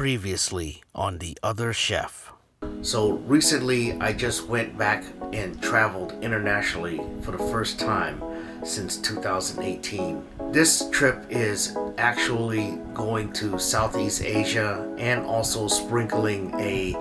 Previously on The Other Chef. So recently I just went back and traveled internationally for the first time since 2018. This trip is actually going to Southeast Asia and also sprinkling a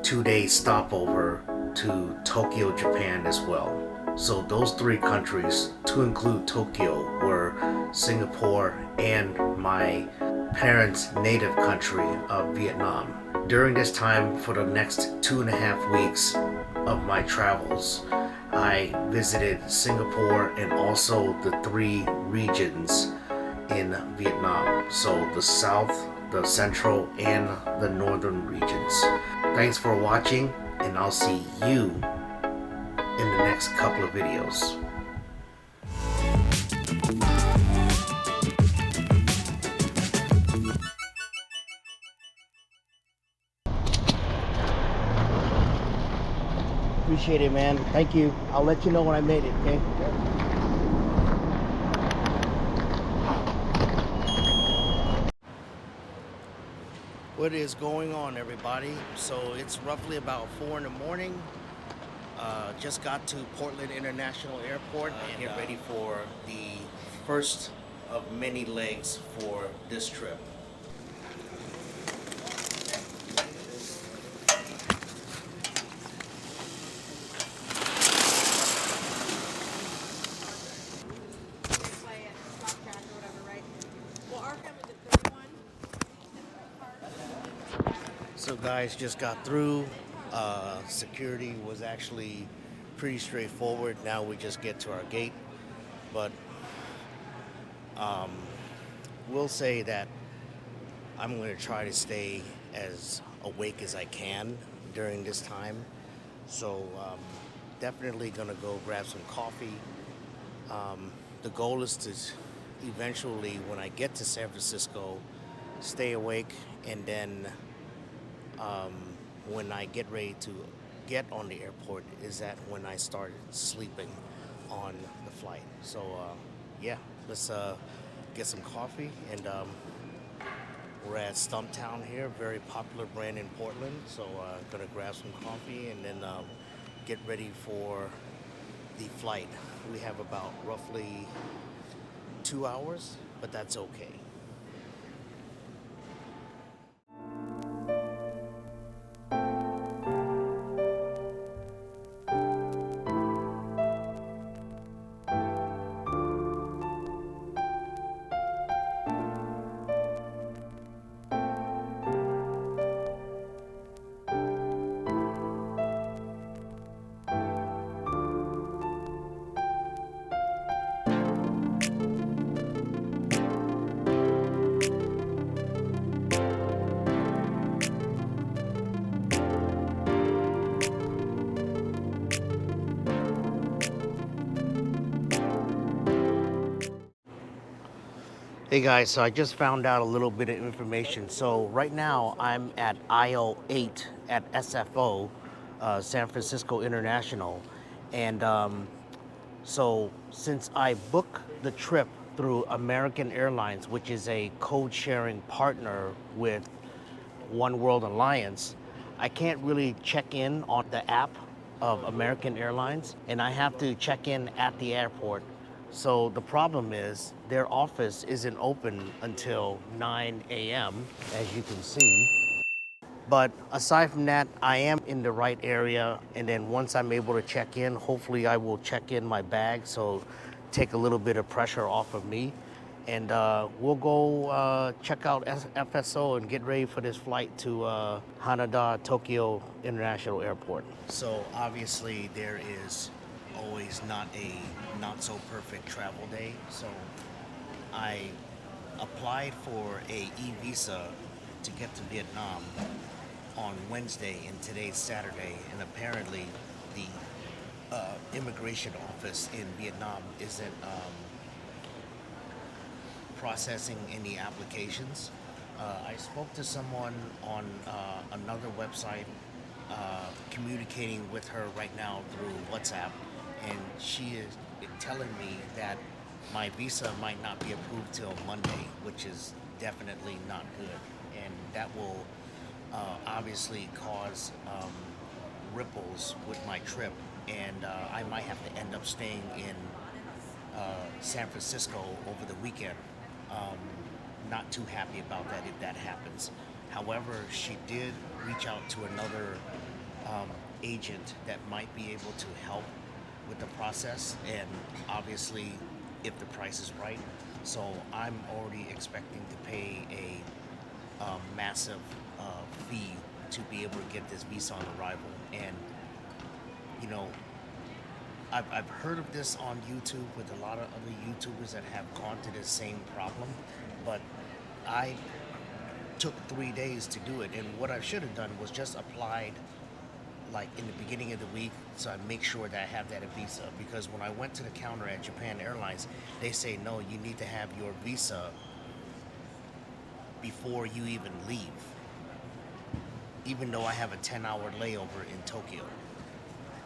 2-day stopover to Tokyo, Japan as well. So those three countries, to include Tokyo, were Singapore and my parents' native country of Vietnam. During this time, for the next 2.5 weeks of my travels, I visited Singapore and also the three regions in Vietnam. So the south, the central, and the northern regions. Thanks for watching, and I'll see you in the next couple of videos. Appreciate it, man. Thank you. I'll let you know when I made it, okay? What is going on, everybody? So it's roughly about 4 in the morning. Just got to Portland International Airport and get ready for the first of many legs for this trip. So guys, just got through. Security was actually pretty straightforward. Now we just get to our gate. But we'll say that I'm going to try to stay as awake as I can during this time. So definitely going to go grab some coffee. The goal is to eventually, when I get to San Francisco, stay awake, and then when I get ready to get on the airport is that when I start sleeping on the flight. So yeah, let's get some coffee, and we're at Stumptown here, very popular brand in Portland. So gonna grab some coffee and then get ready for the flight. We have about roughly 2 hours, but that's okay. Hey guys, so I just found out a little bit of information. So right now I'm at aisle 8 at SFO, San Francisco International. And so since I booked the trip through American Airlines, which is a code sharing partner with One World Alliance, I can't really check in on the app of American Airlines, and I have to check in at the airport. So the problem is their office isn't open until 9 a.m., as you can see. But aside from that, I am in the right area. And then once I'm able to check in, hopefully I will check in my bag, so take a little bit of pressure off of me. And we'll go check out FSO and get ready for this flight to Haneda, Tokyo International Airport. So obviously there is always not so perfect travel day. So I applied for a e-visa to get to Vietnam on Wednesday, and today's Saturday, and apparently the immigration office in Vietnam isn't processing any applications. I spoke to someone on another website, communicating with her right now through WhatsApp, and she is telling me that my visa might not be approved till Monday, which is definitely not good. And that will obviously cause ripples with my trip, and I might have to end up staying in San Francisco over the weekend. Um, Not too happy about that if that happens. However, she did reach out to another um, agent that might be able to help with the process, and obviously, if the price is right. So I'm already expecting to pay a massive fee to be able to get this visa on arrival. And you know, I've heard of this on YouTube with a lot of other YouTubers that have gone to the same problem, but I took 3 days to do it. And what I should have done was just applied like in the beginning of the week, so I make sure that I have that visa. Because when I went to the counter at Japan Airlines, they say no, you need to have your visa before you even leave. Even though I have a 10-hour layover in Tokyo.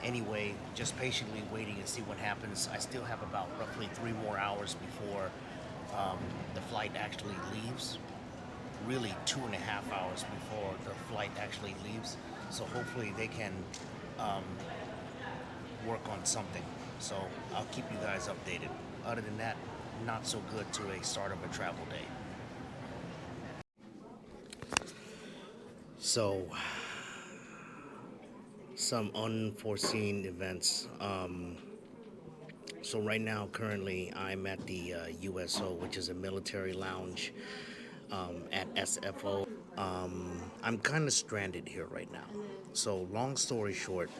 Anyway, just patiently waiting and see what happens. I still have about roughly 3 more hours before the flight actually leaves. Really 2.5 hours before the flight actually leaves. So hopefully they can work on something. So I'll keep you guys updated. Other than that, not so good to a start of a travel day. So some unforeseen events. So right now, currently, I'm at the USO, which is a military lounge at SFO. I'm kind of stranded here right now. So long story short,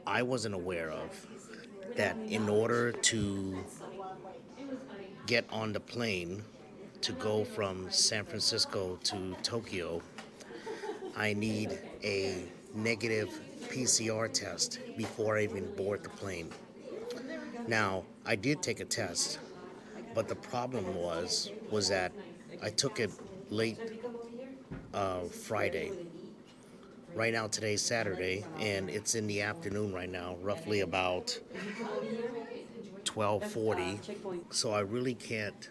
I wasn't aware of that in order to get on the plane to go from San Francisco to Tokyo, I need a negative PCR test before I even board the plane. Now, I did take a test, but the problem was that I took it late Friday. Right now, today's Saturday, and it's in the afternoon right now, roughly about 12:40. So I really can't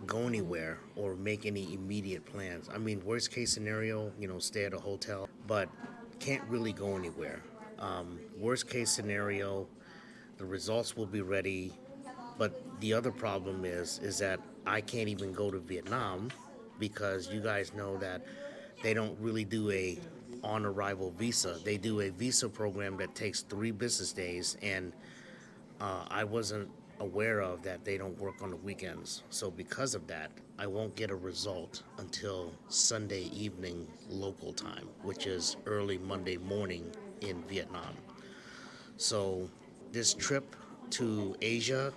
go anywhere or make any immediate plans. I mean, worst case scenario, stay at a hotel, but can't really go anywhere. Worst case scenario, the results will be ready, but the other problem is that I can't even go to Vietnam because you guys know that they don't really do a on arrival visa. They do a visa program that takes 3 business days, and I wasn't aware of that they don't work on the weekends. So because of that, I won't get a result until Sunday evening local time, which is early Monday morning in Vietnam. So this trip to Asia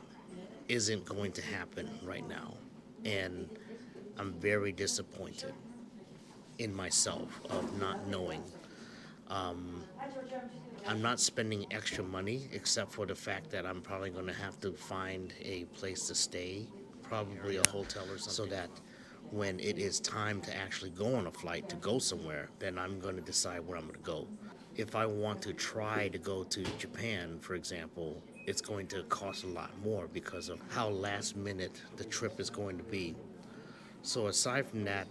isn't going to happen right now. And I'm very disappointed in myself of not knowing. I'm not spending extra money except for the fact that I'm probably going to have to find a place to stay, probably a hotel or something, so that when it is time to actually go on a flight to go somewhere, then I'm going to decide where I'm going to go. If I want to try to go to Japan, for example, it's going to cost a lot more because of how last minute the trip is going to be. So aside from that,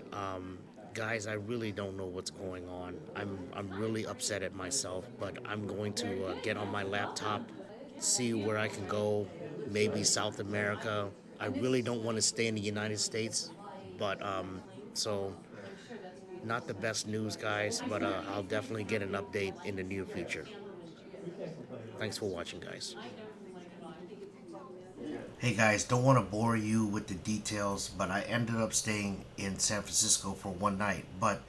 guys, I really don't know what's going on. I'm really upset at myself, but I'm going to get on my laptop, see where I can go, maybe South America. I really don't want to stay in the United States, but so not the best news, guys, but I'll definitely get an update in the near future. Thanks for watching, guys. Hey guys, don't want to bore you with the details, but I ended up staying in San Francisco for one night, but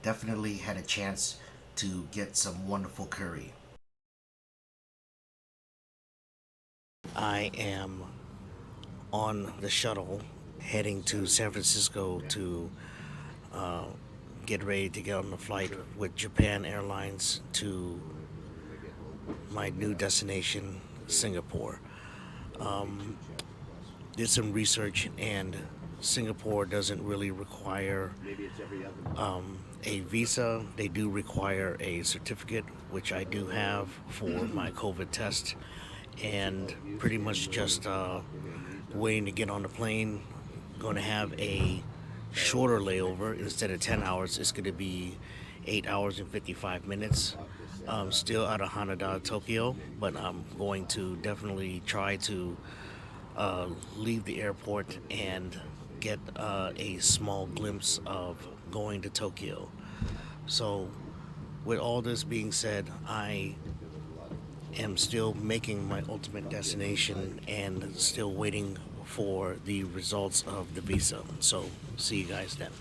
definitely had a chance to get some wonderful curry. I am on the shuttle heading to San Francisco to get ready to get on the flight with Japan Airlines to my new destination, Singapore. Did some research, and Singapore doesn't really require a visa. They do require a certificate, which I do have for my COVID test, and pretty much just waiting to get on the plane. Going to have a shorter layover. Instead of 10 hours, it's going to be 8 hours and 55 minutes. Still out of Haneda, Tokyo, but I'm going to definitely try to leave the airport and get a small glimpse of going to Tokyo. So, with all this being said, I am still making my ultimate destination and still waiting for the results of the visa. So, see you guys then.